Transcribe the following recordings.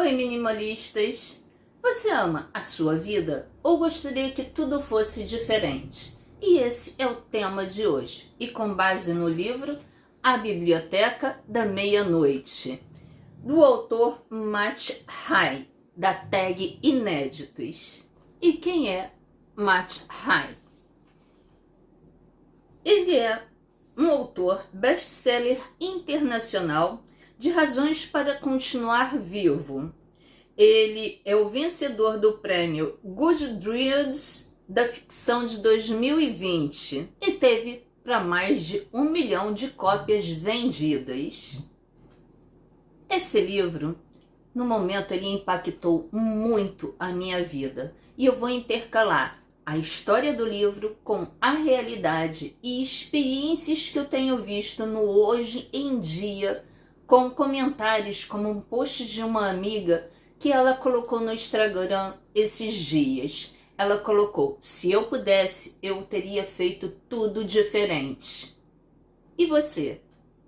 Oi, minimalistas! Você ama a sua vida ou gostaria que tudo fosse diferente? E esse é o tema de hoje, e com base no livro A Biblioteca da Meia-Noite, do autor Matt Haig, da tag Inéditos. E quem é Matt Haig? Ele é um autor best-seller internacional de Razões para Continuar Vivo. Ele é o vencedor do prêmio Goodreads da ficção de 2020 e teve para mais de 1 milhão de cópias vendidas. Esse livro, no momento, ele impactou muito a minha vida e eu vou intercalar a história do livro com a realidade e experiências que eu tenho visto no hoje em dia, com comentários como um post de uma amiga que ela colocou no Instagram esses dias. Ela colocou: se eu pudesse, eu teria feito tudo diferente. E você?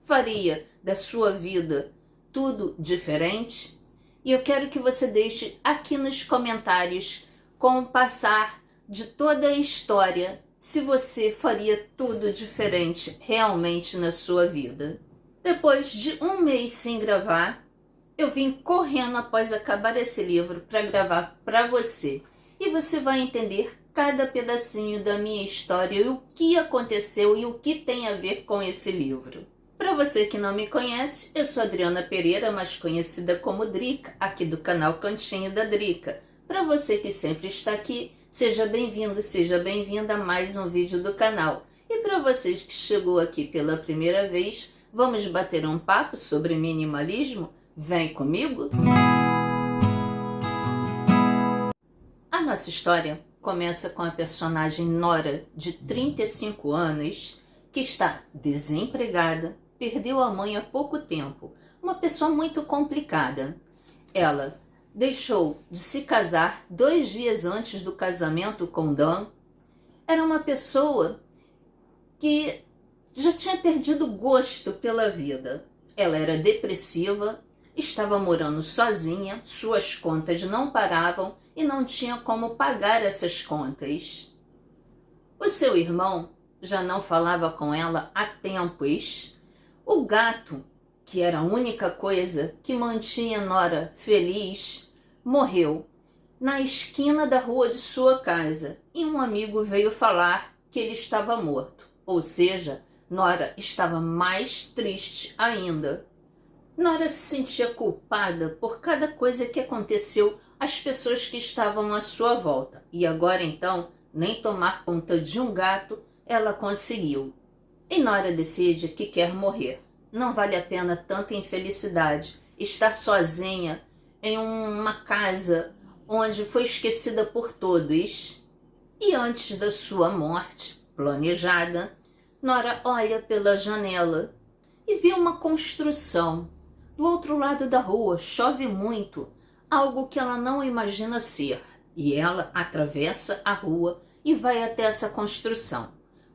Faria da sua vida tudo diferente? E eu quero que você deixe aqui nos comentários com o passar de toda a história, se você faria tudo diferente realmente na sua vida. Depois de 1 mês sem gravar, eu vim correndo após acabar esse livro para gravar para você. E você vai entender cada pedacinho da minha história e o que aconteceu e o que tem a ver com esse livro. Para você que não me conhece, eu sou Adriana Pereira, mais conhecida como Drica, aqui do canal Cantinho da Drica. Para você que sempre está aqui, seja bem-vindo, seja bem-vinda a mais um vídeo do canal. E para vocês que chegou aqui pela primeira vez, vamos bater um papo sobre minimalismo? Vem comigo! A nossa história começa com a personagem Nora, de 35 anos, que está desempregada, perdeu a mãe há pouco tempo, uma pessoa muito complicada. Ela deixou de se casar 2 dias antes do casamento com Dan. Era uma pessoa que já tinha perdido o gosto pela vida. Ela era depressiva, estava morando sozinha, suas contas não paravam e não tinha como pagar essas contas. O seu irmão já não falava com ela há tempos. O gato, que era a única coisa que mantinha Nora feliz, morreu na esquina da rua de sua casa e um amigo veio falar que ele estava morto. Ou seja, Nora estava mais triste ainda. Nora se sentia culpada por cada coisa que aconteceu às pessoas que estavam à sua volta. E agora então, nem tomar conta de um gato ela conseguiu. E Nora decide que quer morrer. Não vale a pena tanta infelicidade estar sozinha em uma casa onde foi esquecida por todos. E antes da sua morte planejada, Nora olha pela janela e vê uma construção. Do outro lado da rua chove muito, algo que ela não imagina ser. E ela atravessa a rua e vai até essa construção.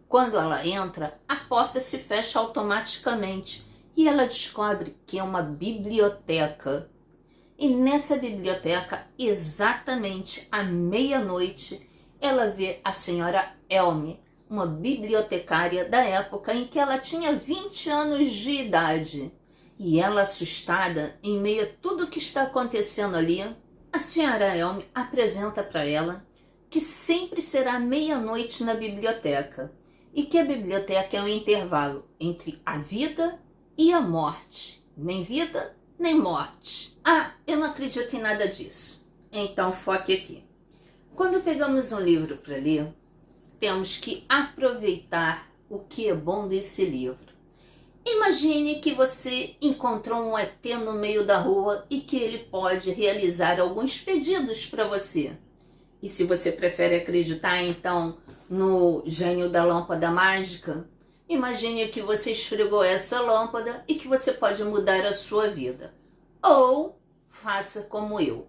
Quando ela entra, a porta se fecha automaticamente e ela descobre que é uma biblioteca. E nessa biblioteca, exatamente à meia-noite, ela vê a senhora Elme, uma bibliotecária da época em que ela tinha 20 anos de idade. E ela, assustada, em meio a tudo que está acontecendo ali, a senhora Elme apresenta para ela que sempre será meia-noite na biblioteca e que a biblioteca é um intervalo entre a vida e a morte. Nem vida, nem morte. Ah, eu não acredito em nada disso. Então foque aqui. Quando pegamos um livro para ler, temos que aproveitar o que é bom desse livro. Imagine que você encontrou um ET no meio da rua e que ele pode realizar alguns pedidos para você. E se você prefere acreditar então no gênio da lâmpada mágica, imagine que você esfregou essa lâmpada e que você pode mudar a sua vida. Ou faça como eu.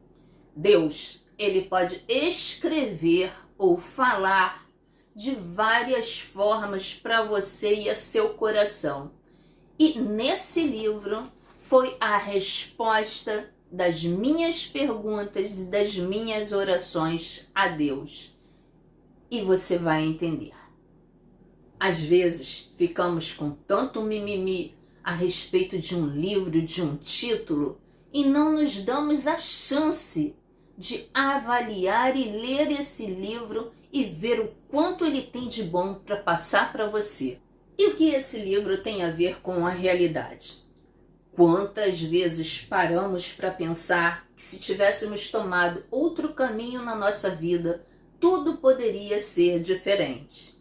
Deus, ele pode escrever ou falar de várias formas para você e a seu coração. E nesse livro foi a resposta das minhas perguntas e das minhas orações a Deus. E você vai entender. Às vezes ficamos com tanto mimimi a respeito de um livro, de um título, e não nos damos a chance de avaliar e ler esse livro e ver o quanto ele tem de bom para passar para você. E o que esse livro tem a ver com a realidade? Quantas vezes paramos para pensar que se tivéssemos tomado outro caminho na nossa vida, tudo poderia ser diferente?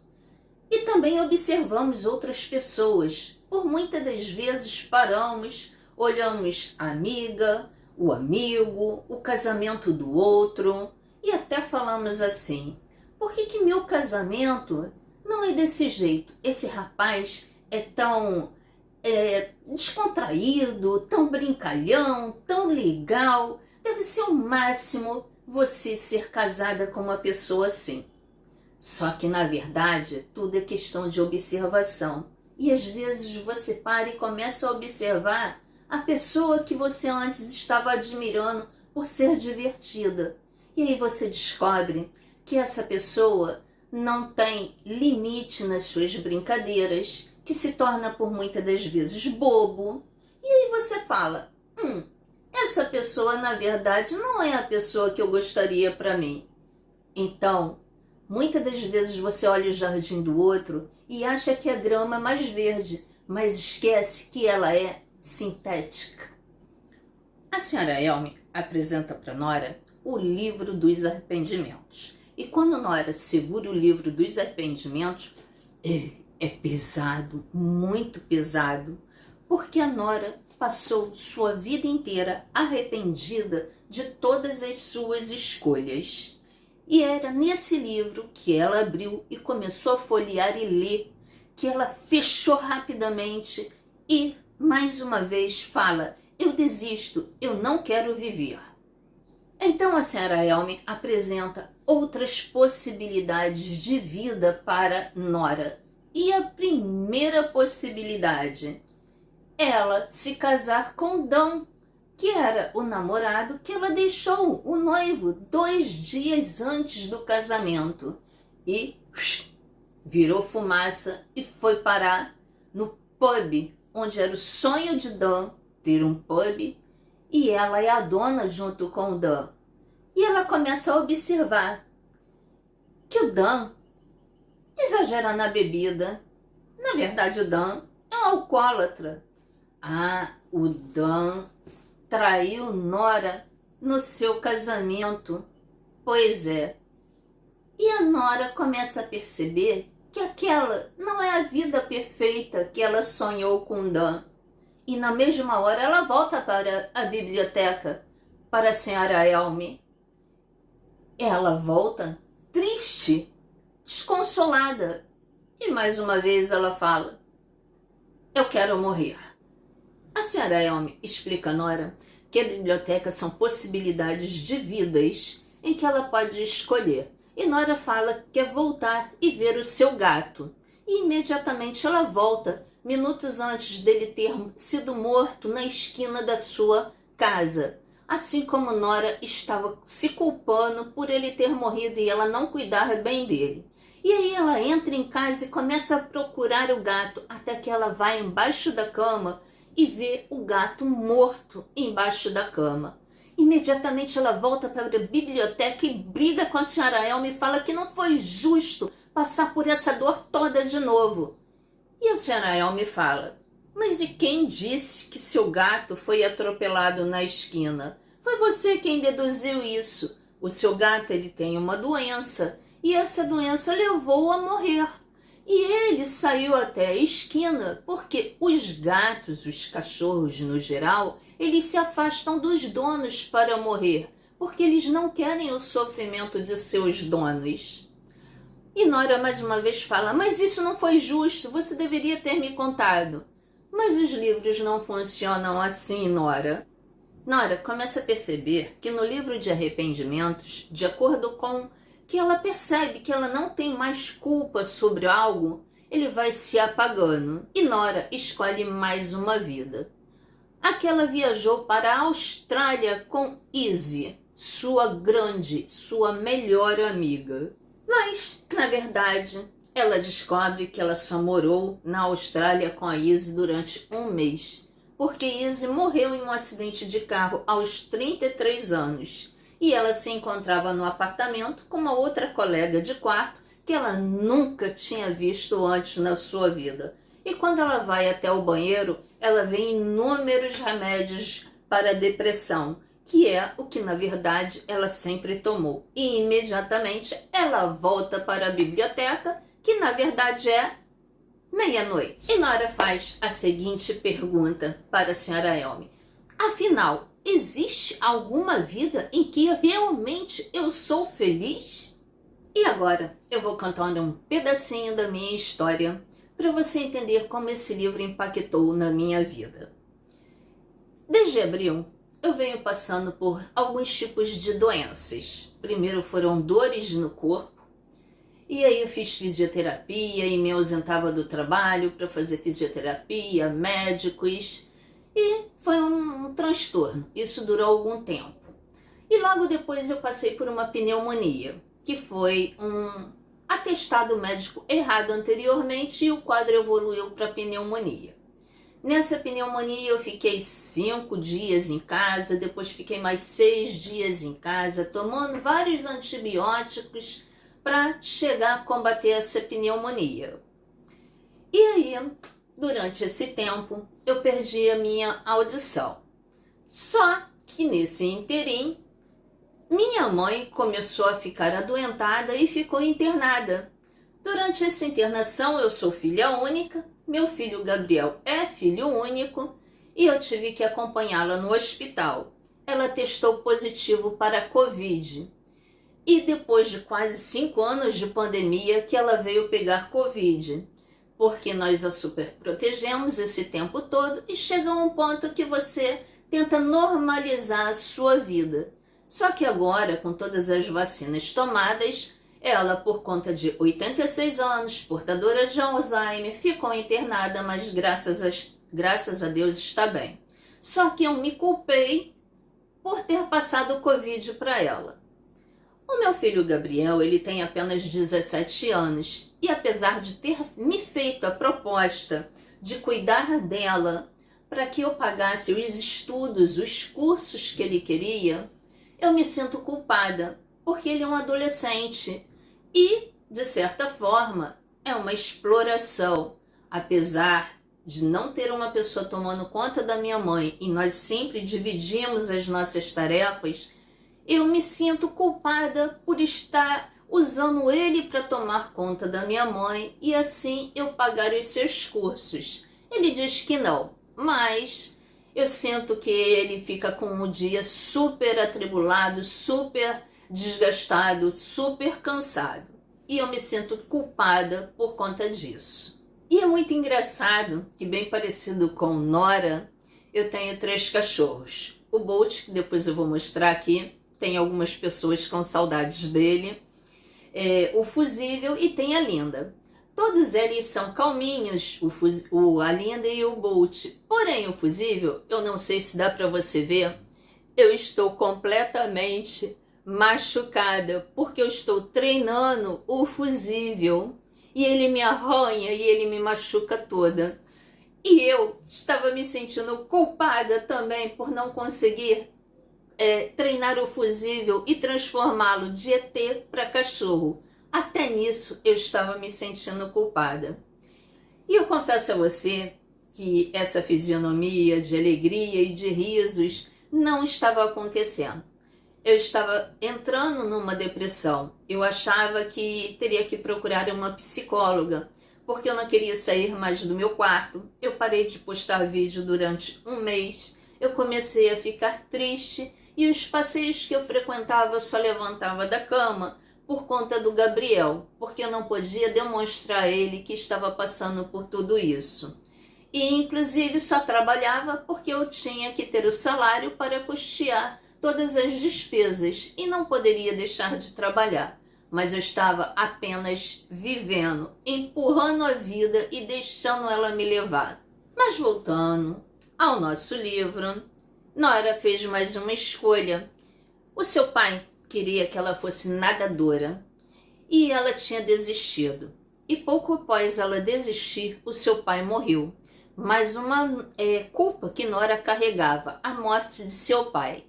E também observamos outras pessoas. Por muitas das vezes paramos, olhamos a amiga, o amigo, o casamento do outro e até falamos assim: por que meu casamento não é desse jeito? Esse rapaz é tão descontraído, tão brincalhão, tão legal. Deve ser o máximo você ser casada com uma pessoa assim. Só que na verdade tudo é questão de observação. E às vezes você para e começa a observar a pessoa que você antes estava admirando por ser divertida. E aí você descobre que essa pessoa não tem limite nas suas brincadeiras, que se torna por muitas das vezes bobo. E aí você fala: essa pessoa na verdade não é a pessoa que eu gostaria para mim. Então, muitas das vezes você olha o jardim do outro e acha que a grama é mais verde, mas esquece que ela é sintética. A senhora Elme apresenta para Nora o livro dos arrependimentos. E quando Nora segura o livro dos arrependimentos, ele é pesado, muito pesado, porque a Nora passou sua vida inteira arrependida de todas as suas escolhas. E era nesse livro que ela abriu e começou a folhear e ler, que ela fechou rapidamente e, mais uma vez, fala: eu desisto, eu não quero viver. Então a senhora Elme apresenta outras possibilidades de vida para Nora. E a primeira possibilidade, ela se casar com Dan, que era o namorado que ela deixou, o noivo, 2 dias antes do casamento. E virou fumaça e foi parar no pub, onde era o sonho de Dan ter um pub, e ela é a dona junto com o Dan. E ela começa a observar que o Dan exagera na bebida. Na verdade, o Dan é um alcoólatra. O Dan traiu Nora no seu casamento. Pois é. E a Nora começa a perceber que aquela não é a vida perfeita que ela sonhou com o Dan. E na mesma hora ela volta para a biblioteca, para a senhora Elme. Ela volta triste, desconsolada. E mais uma vez ela fala: eu quero morrer. A senhora Elme explica a Nora que a biblioteca são possibilidades de vidas em que ela pode escolher. E Nora fala que quer voltar e ver o seu gato. E imediatamente ela volta, minutos antes dele ter sido morto na esquina da sua casa. Assim como Nora estava se culpando por ele ter morrido e ela não cuidar bem dele. E aí ela entra em casa e começa a procurar o gato, até que ela vai embaixo da cama e vê o gato morto embaixo da cama. Imediatamente ela volta para a biblioteca e briga com a senhora Elme e fala que não foi justo passar por essa dor toda de novo. E a senhora Elme fala: mas e quem disse que seu gato foi atropelado na esquina? Foi você quem deduziu isso. O seu gato, ele tem uma doença e essa doença levou-o a morrer. E ele saiu até a esquina porque os gatos, os cachorros no geral, eles se afastam dos donos para morrer, porque eles não querem o sofrimento de seus donos. E Nora mais uma vez fala: mas isso não foi justo, você deveria ter me contado. Mas os livros não funcionam assim, Nora. Nora começa a perceber que no livro de arrependimentos, de acordo com que ela percebe que ela não tem mais culpa sobre algo, ele vai se apagando. E Nora escolhe mais uma vida. Aquela viajou para a Austrália com Izzy, sua melhor amiga. Mas, na verdade, ela descobre que ela só morou na Austrália com a Izzy durante um mês, porque Izzy morreu em um acidente de carro aos 33 anos e ela se encontrava no apartamento com uma outra colega de quarto que ela nunca tinha visto antes na sua vida. E quando ela vai até o banheiro, ela vê inúmeros remédios para a depressão, que é o que na verdade ela sempre tomou. E imediatamente ela volta para a biblioteca, que na verdade é meia-noite. E Nora faz a seguinte pergunta para a senhora Elme: afinal, existe alguma vida em que realmente eu sou feliz? E agora eu vou contar um pedacinho da minha história para você entender como esse livro impactou na minha vida. Desde abril, eu venho passando por alguns tipos de doenças. Primeiro foram dores no corpo, e aí eu fiz fisioterapia e me ausentava do trabalho para fazer fisioterapia, médicos, e foi um transtorno. Isso durou algum tempo. E logo depois eu passei por uma pneumonia, que foi um atestado médico errado anteriormente e o quadro evoluiu para pneumonia. Nessa pneumonia eu fiquei 5 dias em casa, depois fiquei mais 6 dias em casa, tomando vários antibióticos para chegar a combater essa pneumonia. E aí, durante esse tempo, eu perdi a minha audição. Só que nesse interim, minha mãe começou a ficar adoentada e ficou internada. Durante essa internação, eu sou filha única, meu filho Gabriel é filho único e eu tive que acompanhá-la no hospital. Ela testou positivo para a Covid. E depois de quase 5 anos de pandemia que ela veio pegar Covid, porque nós a super protegemos esse tempo todo e chega um ponto que você tenta normalizar a sua vida. Só que agora, com todas as vacinas tomadas, ela, por conta de 86 anos, portadora de Alzheimer, ficou internada, mas graças a Deus está bem. Só que eu me culpei por ter passado o Covid para ela. O meu filho Gabriel, ele tem apenas 17 anos e apesar de ter me feito a proposta de cuidar dela para que eu pagasse os estudos, os cursos que ele queria, eu me sinto culpada, porque ele é um adolescente e, de certa forma, é uma exploração. Apesar de não ter uma pessoa tomando conta da minha mãe e nós sempre dividimos as nossas tarefas, eu me sinto culpada por estar usando ele para tomar conta da minha mãe e assim eu pagar os seus cursos. Ele diz que não, mas eu sinto que ele fica com o dia super atribulado, super desgastado, super cansado. E eu me sinto culpada por conta disso. E é muito engraçado que, bem parecido com Nora, eu tenho 3 cachorros. O Bolt, que depois eu vou mostrar aqui, tem algumas pessoas com saudades dele. O Fusível e tem a Linda. Todos eles são calminhos, a Linda e o Bolt. Porém, o Fusível, eu não sei se dá para você ver, eu estou completamente machucada, porque eu estou treinando o Fusível. E ele me arranha e ele me machuca toda. E eu estava me sentindo culpada também por não conseguir treinar o Fusível e transformá-lo de ET para cachorro. Até nisso eu estava me sentindo culpada. E eu confesso a você que essa fisionomia de alegria e de risos não estava acontecendo. Eu estava entrando numa depressão. Eu achava que teria que procurar uma psicóloga, porque eu não queria sair mais do meu quarto. Eu parei de postar vídeo durante um mês. Eu comecei a ficar triste e os passeios que eu frequentava eu só levantava da cama por conta do Gabriel, porque eu não podia demonstrar a ele que estava passando por tudo isso. E inclusive só trabalhava porque eu tinha que ter o salário para custear todas as despesas e não poderia deixar de trabalhar. Mas eu estava apenas vivendo, empurrando a vida e deixando ela me levar. Mas voltando, ao nosso livro, Nora fez mais uma escolha. O seu pai queria que ela fosse nadadora e ela tinha desistido. E pouco após ela desistir, o seu pai morreu. Mas uma culpa que Nora carregava, a morte de seu pai.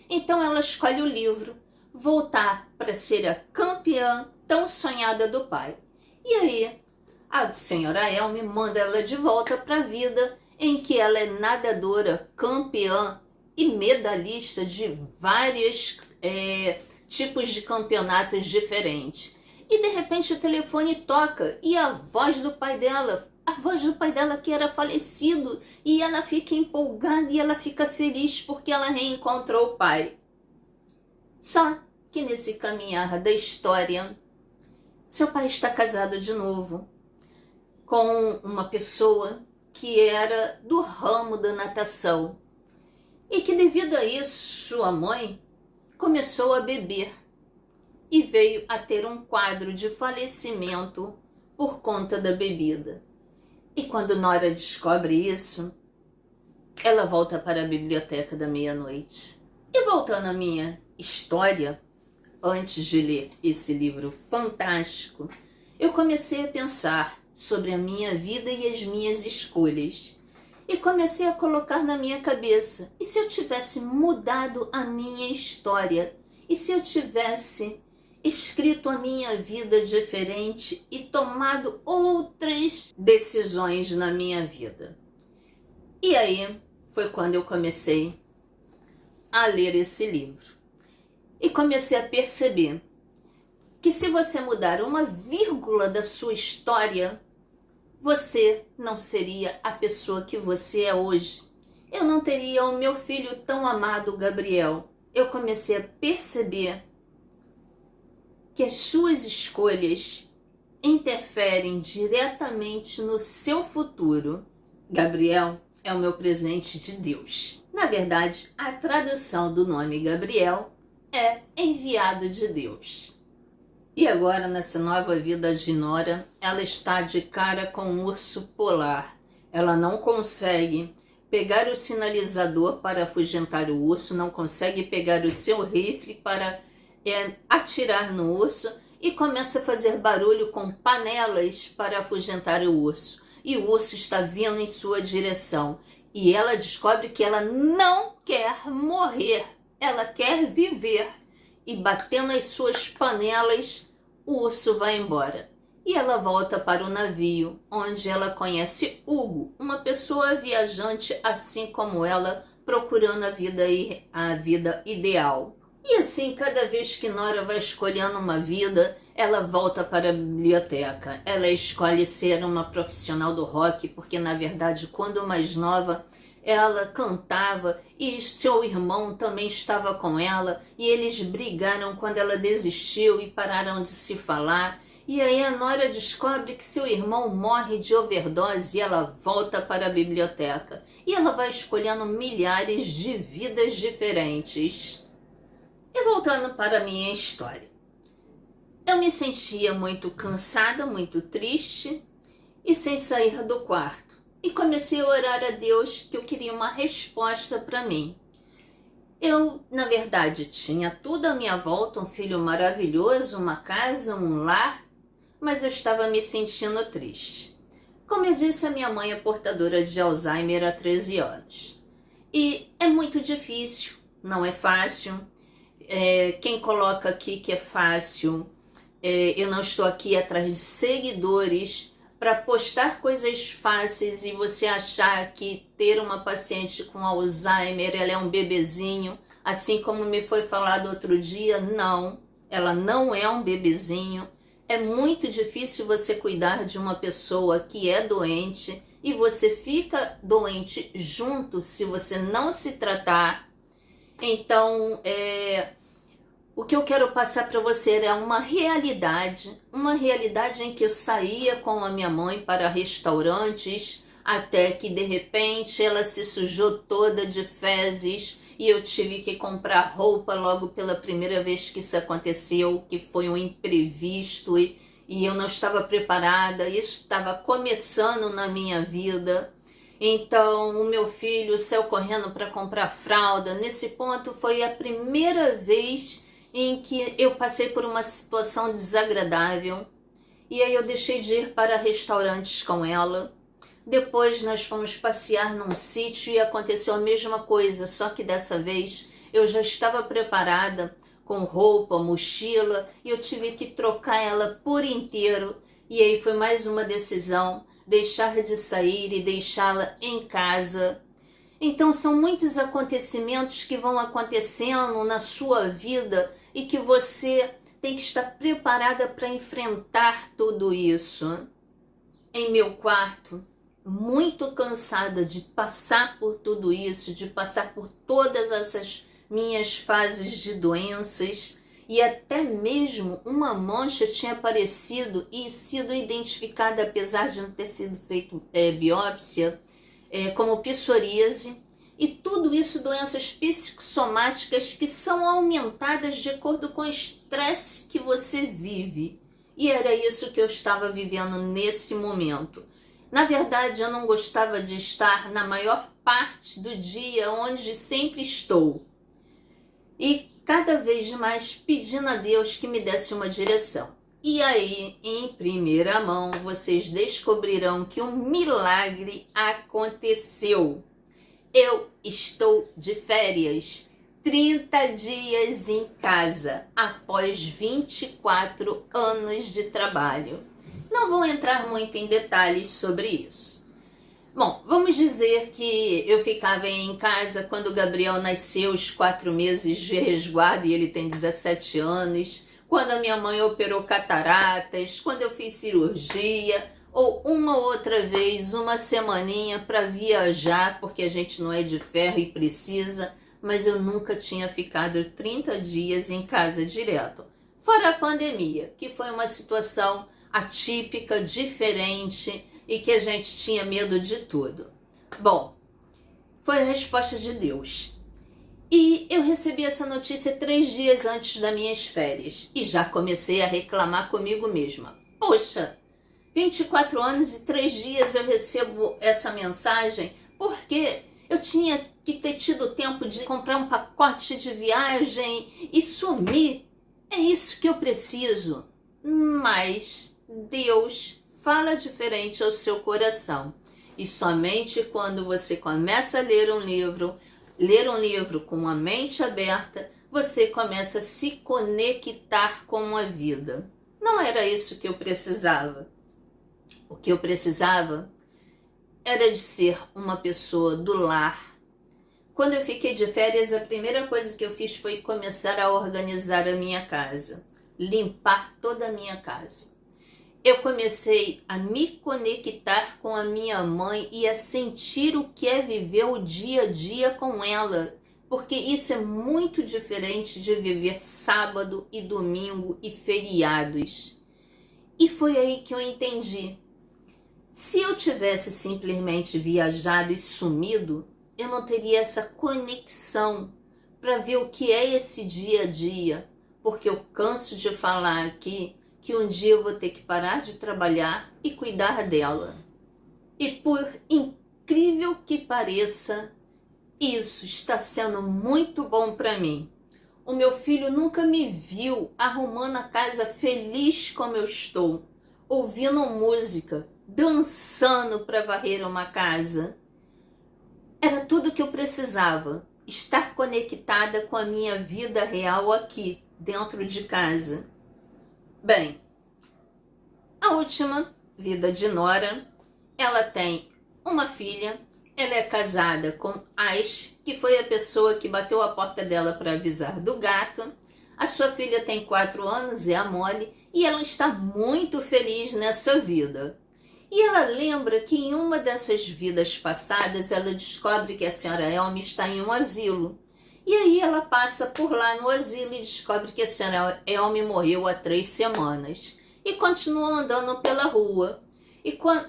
Então ela escolhe o livro, voltar para ser a campeã tão sonhada do pai. E aí, a senhora Elme manda ela de volta para a vida em que ela é nadadora, campeã e medalhista de vários tipos de campeonatos diferentes. E de repente o telefone toca e a voz do pai dela que era falecido, e ela fica empolgada e ela fica feliz porque ela reencontrou o pai. Só que nesse caminhar da história, seu pai está casado de novo com uma pessoa que era do ramo da natação e que devido a isso sua mãe começou a beber e veio a ter um quadro de falecimento por conta da bebida. E quando Nora descobre isso, ela volta para a biblioteca da meia-noite. E voltando à minha história, antes de ler esse livro fantástico, eu comecei a pensar sobre a minha vida e as minhas escolhas. E comecei a colocar na minha cabeça, e se eu tivesse mudado a minha história? E se eu tivesse escrito a minha vida diferente e tomado outras decisões na minha vida? E aí foi quando eu comecei a ler esse livro. E comecei a perceber que se você mudar uma vírgula da sua história, você não seria a pessoa que você é hoje. Eu não teria o meu filho tão amado, Gabriel. Eu comecei a perceber que as suas escolhas interferem diretamente no seu futuro. Gabriel é o meu presente de Deus. Na verdade, a tradução do nome Gabriel é enviado de Deus. E agora, nessa nova vida de Nora, ela está de cara com um urso polar. Ela não consegue pegar o sinalizador para afugentar o urso, não consegue pegar o seu rifle para atirar no urso e começa a fazer barulho com panelas para afugentar o urso. E o urso está vindo em sua direção. E ela descobre que ela não quer morrer, ela quer viver. E batendo as suas panelas, o urso vai embora. E ela volta para o navio, onde ela conhece Hugo, uma pessoa viajante assim como ela, procurando a vida ideal. E assim, cada vez que Nora vai escolhendo uma vida, ela volta para a biblioteca. Ela escolhe ser uma profissional do rock, porque na verdade, quando mais nova, ela cantava e seu irmão também estava com ela, e eles brigaram quando ela desistiu e pararam de se falar. E aí a Nora descobre que seu irmão morre de overdose e ela volta para a biblioteca. E ela vai escolhendo milhares de vidas diferentes. E voltando para a minha história. Eu me sentia muito cansada, muito triste e sem sair do quarto. E comecei a orar a Deus que eu queria uma resposta para mim. Eu, na verdade, tinha tudo à minha volta, um filho maravilhoso, uma casa, um lar, mas eu estava me sentindo triste. Como eu disse, a minha mãe é portadora de Alzheimer há 13 anos. E é muito difícil, não é fácil. Quem coloca aqui que é fácil, eu não estou aqui atrás de seguidores para postar coisas fáceis e você achar que ter uma paciente com Alzheimer, ela é um bebezinho, assim como me foi falado outro dia. Não, ela não é um bebezinho. É muito difícil você cuidar de uma pessoa que é doente e você fica doente junto se você não se tratar. Então, o que eu quero passar para você é uma realidade em que eu saía com a minha mãe para restaurantes, até que de repente ela se sujou toda de fezes e eu tive que comprar roupa logo pela primeira vez que isso aconteceu, que foi um imprevisto e eu não estava preparada, isso estava começando na minha vida. Então o meu filho saiu correndo para comprar fralda. Nesse ponto foi a primeira vez em que eu passei por uma situação desagradável. E aí eu deixei de ir para restaurantes com ela. Depois nós fomos passear num sítio e aconteceu a mesma coisa, só que dessa vez eu já estava preparada com roupa, mochila, e eu tive que trocar ela por inteiro. E aí foi mais uma decisão, deixar de sair e deixá-la em casa. Então são muitos acontecimentos que vão acontecendo na sua vida e que você tem que estar preparada para enfrentar tudo isso. Em meu quarto, muito cansada de passar por tudo isso, de passar por todas essas minhas fases de doenças, e até mesmo uma mancha tinha aparecido e sido identificada, apesar de não ter sido feito biópsia, como psoríase. E tudo isso doenças psicossomáticas que são aumentadas de acordo com o estresse que você vive. E era isso que eu estava vivendo nesse momento. Na verdade, eu não gostava de estar na maior parte do dia onde sempre estou. E cada vez mais pedindo a Deus que me desse uma direção. E aí, em primeira mão, vocês descobrirão que um milagre aconteceu. Eu estou de férias, 30 dias em casa, após 24 anos de trabalho. Não vou entrar muito em detalhes sobre isso. Bom, vamos dizer que eu ficava em casa quando o Gabriel nasceu, os 4 meses de resguardo, e ele tem 17 anos, quando a minha mãe operou cataratas, quando eu fiz cirurgia, ou uma outra vez, uma semaninha para viajar, porque a gente não é de ferro e precisa, mas eu nunca tinha ficado 30 dias em casa direto. Fora a pandemia, que foi uma situação atípica, diferente, e que a gente tinha medo de tudo. Bom, foi a resposta de Deus. E eu recebi essa notícia 3 dias antes das minhas férias, e já comecei a reclamar comigo mesma. Poxa, 24 anos e 3 dias eu recebo essa mensagem, porque eu tinha que ter tido tempo de comprar um pacote de viagem e sumir. É isso que eu preciso. Mas Deus fala diferente ao seu coração. E somente quando você começa a ler um livro com a mente aberta, você começa a se conectar com a vida. Não era isso que eu precisava. O que eu precisava era de ser uma pessoa do lar. Quando eu fiquei de férias, a primeira coisa que eu fiz foi começar a organizar a minha casa, limpar toda a minha casa. Eu comecei a me conectar com a minha mãe e a sentir o que é viver o dia a dia com ela, porque isso é muito diferente de viver sábado e domingo e feriados. E foi aí que eu entendi. Se eu tivesse simplesmente viajado e sumido, eu não teria essa conexão para ver o que é esse dia a dia, porque eu canso de falar aqui que um dia eu vou ter que parar de trabalhar e cuidar dela. E por incrível que pareça, isso está sendo muito bom para mim. O meu filho nunca me viu arrumando a casa feliz como eu estou, ouvindo música, dançando para varrer uma casa. Era tudo que eu precisava, estar conectada com a minha vida real aqui, dentro de casa. Bem, a última vida de Nora, ela tem uma filha, ela é casada com Ash, que foi a pessoa que bateu a porta dela para avisar do gato. A sua filha tem 4 anos, é a Molly, e ela está muito feliz nessa vida. E ela lembra que em uma dessas vidas passadas, ela descobre que a senhora Elma está em um asilo. E aí ela passa por lá no asilo e descobre que a senhora Elma morreu há 3 semanas. E continua andando pela rua,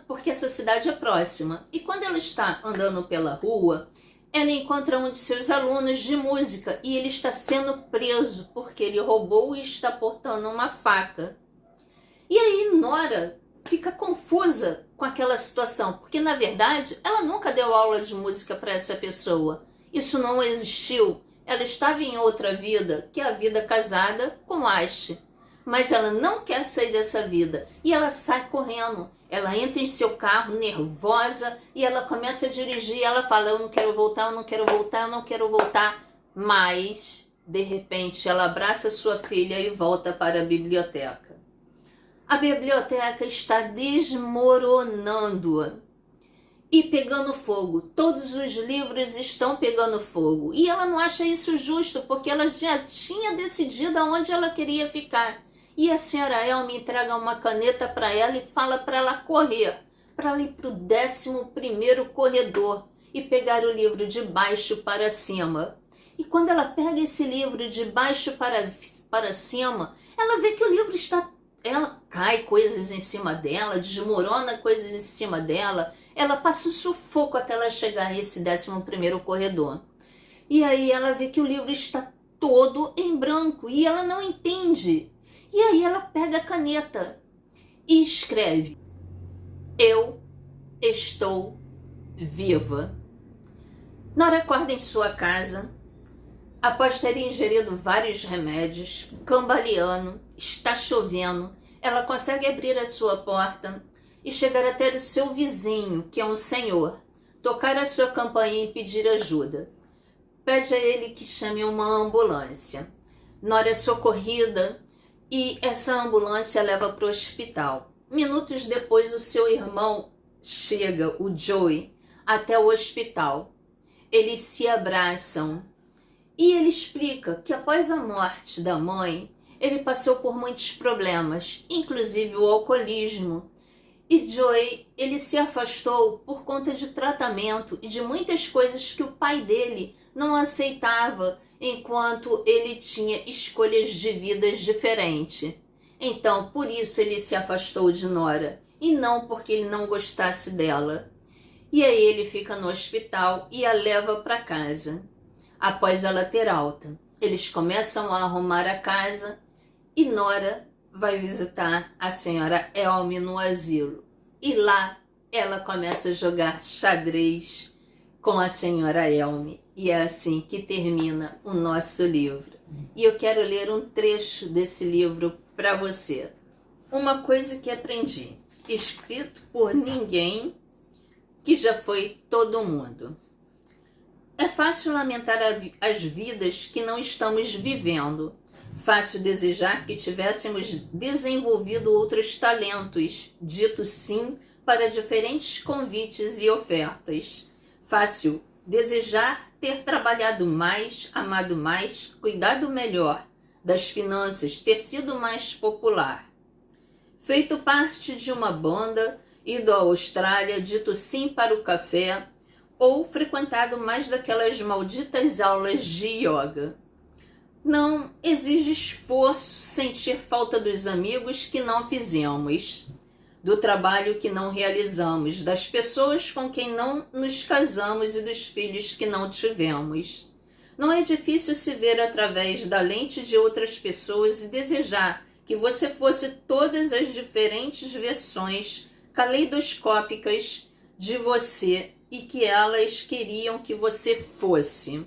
porque essa cidade é próxima. E quando ela está andando pela rua, ela encontra um de seus alunos de música e ele está sendo preso porque ele roubou e está portando uma faca. E aí Nora fica confusa com aquela situação, porque na verdade ela nunca deu aula de música para essa pessoa. Isso não existiu. Ela estava em outra vida, que é a vida casada com Ash. Mas ela não quer sair dessa vida e ela sai correndo. Ela entra em seu carro nervosa e ela começa a dirigir. Ela fala: eu não quero voltar, eu não quero voltar, eu não quero voltar. Mas, de repente, ela abraça sua filha e volta para a biblioteca. A biblioteca está desmoronando e pegando fogo. Todos os livros estão pegando fogo. E ela não acha isso justo, porque ela já tinha decidido aonde ela queria ficar. E a senhora Elme entrega uma caneta para ela e fala para ela correr, para ela ir para o 11º corredor e pegar o livro de baixo para cima. E quando ela pega esse livro de baixo para cima, ela vê que o livro está... Ela cai coisas em cima dela, desmorona coisas em cima dela. Ela passa um sufoco até ela chegar a esse 11º corredor. E aí ela vê que o livro está todo em branco e ela não entende. E aí ela pega a caneta e escreve: eu estou viva. Nora acorda em sua casa, após ter ingerido vários remédios, cambaleando, está chovendo, ela consegue abrir a sua porta e chegar até o seu vizinho, que é um senhor, tocar a sua campainha e pedir ajuda. Pede a ele que chame uma ambulância. Nora é socorrida e essa ambulância leva para o hospital. Minutos depois, o seu irmão chega, o Joey, até o hospital. Eles se abraçam e ele explica que após a morte da mãe, ele passou por muitos problemas, inclusive o alcoolismo. E Joey, ele se afastou por conta de tratamento e de muitas coisas que o pai dele não aceitava, enquanto ele tinha escolhas de vidas diferentes. Então, por isso ele se afastou de Nora, e não porque ele não gostasse dela. E aí ele fica no hospital e a leva para casa. Após ela ter alta, eles começam a arrumar a casa e Nora vai visitar a senhora Elme no asilo. E lá ela começa a jogar xadrez com a senhora Elme. E é assim que termina o nosso livro. E eu quero ler um trecho desse livro para você. Uma coisa que aprendi, escrito por ninguém, que já foi todo mundo. É fácil lamentar as vidas que não estamos vivendo. Fácil desejar que tivéssemos desenvolvido outros talentos, dito sim para diferentes convites e ofertas. Fácil desejar ter trabalhado mais, amado mais, cuidado melhor das finanças, ter sido mais popular. Feito parte de uma banda, ido à Austrália, dito sim para o café, ou frequentado mais daquelas malditas aulas de yoga. Não exige esforço sentir falta dos amigos que não fizemos, do trabalho que não realizamos, das pessoas com quem não nos casamos e dos filhos que não tivemos. Não é difícil se ver através da lente de outras pessoas e desejar que você fosse todas as diferentes versões caleidoscópicas de você e que elas queriam que você fosse.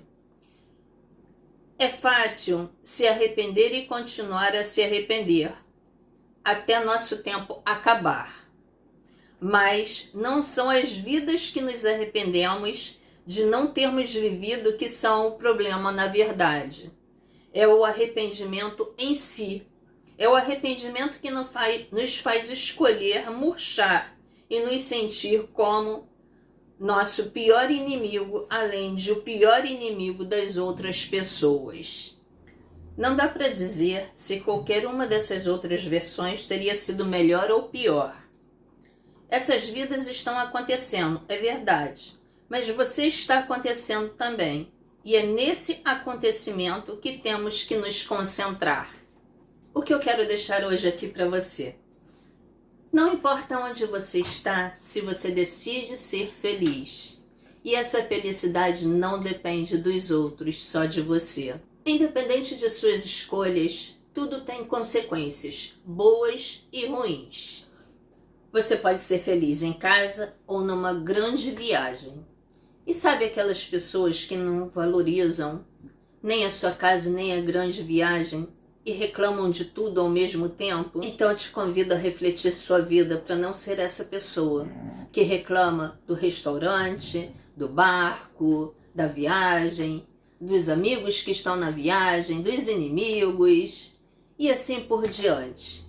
É fácil se arrepender e continuar a se arrepender, até nosso tempo acabar. Mas não são as vidas que nos arrependemos de não termos vivido que são o problema na verdade. É o arrependimento em si. É o arrependimento que nos faz escolher murchar e nos sentir como nosso pior inimigo, além de o pior inimigo das outras pessoas. Não dá para dizer se qualquer uma dessas outras versões teria sido melhor ou pior. Essas vidas estão acontecendo, é verdade, mas você está acontecendo também. E é nesse acontecimento que temos que nos concentrar. O que eu quero deixar hoje aqui para você? Não importa onde você está, se você decide ser feliz. E essa felicidade não depende dos outros, só de você. Independente de suas escolhas, tudo tem consequências, boas e ruins. Você pode ser feliz em casa ou numa grande viagem. E sabe aquelas pessoas que não valorizam nem a sua casa, nem a grande viagem e reclamam de tudo ao mesmo tempo? Então eu te convido a refletir sua vida para não ser essa pessoa que reclama do restaurante, do barco, da viagem, dos amigos que estão na viagem, dos inimigos e assim por diante.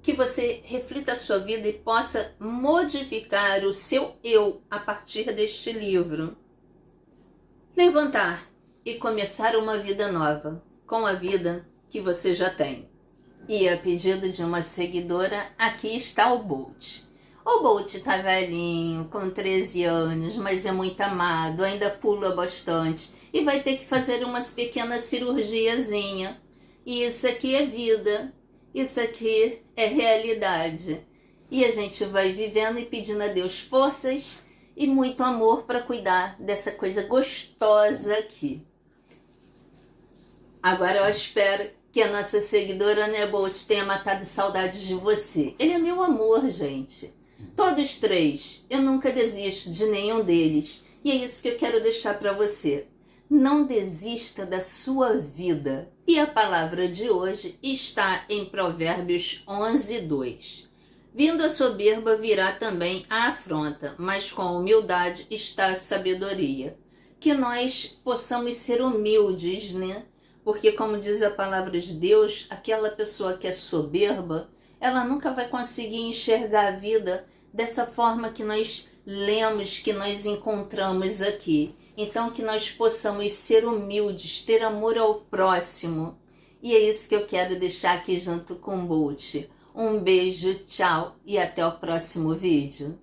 Que você reflita a sua vida e possa modificar o seu eu a partir deste livro. Levantar e começar uma vida nova com a vida que você já tem. E a pedido de uma seguidora, aqui está o Bolt. O Bolt tá velhinho, com 13 anos, mas é muito amado, ainda pula bastante e vai ter que fazer umas pequenas cirurgiazinhas. E isso aqui é vida. Isso aqui é realidade. E a gente vai vivendo e pedindo a Deus forças e muito amor para cuidar dessa coisa gostosa aqui. Agora eu espero que a nossa seguidora, né, Bolt, tenha matado saudades de você. Ele é meu amor, gente. Todos três. Eu nunca desisto de nenhum deles. E é isso que eu quero deixar para você. Não desista da sua vida. E a palavra de hoje está em Provérbios 11:2. Vindo a soberba virá também a afronta, mas com a humildade está a sabedoria. Que nós possamos ser humildes, né? Porque como diz a palavra de Deus, aquela pessoa que é soberba, ela nunca vai conseguir enxergar a vida dessa forma que nós lemos, que nós encontramos aqui. Então que nós possamos ser humildes, ter amor ao próximo. E é isso que eu quero deixar aqui junto com o Bolt. Um beijo, tchau e até o próximo vídeo.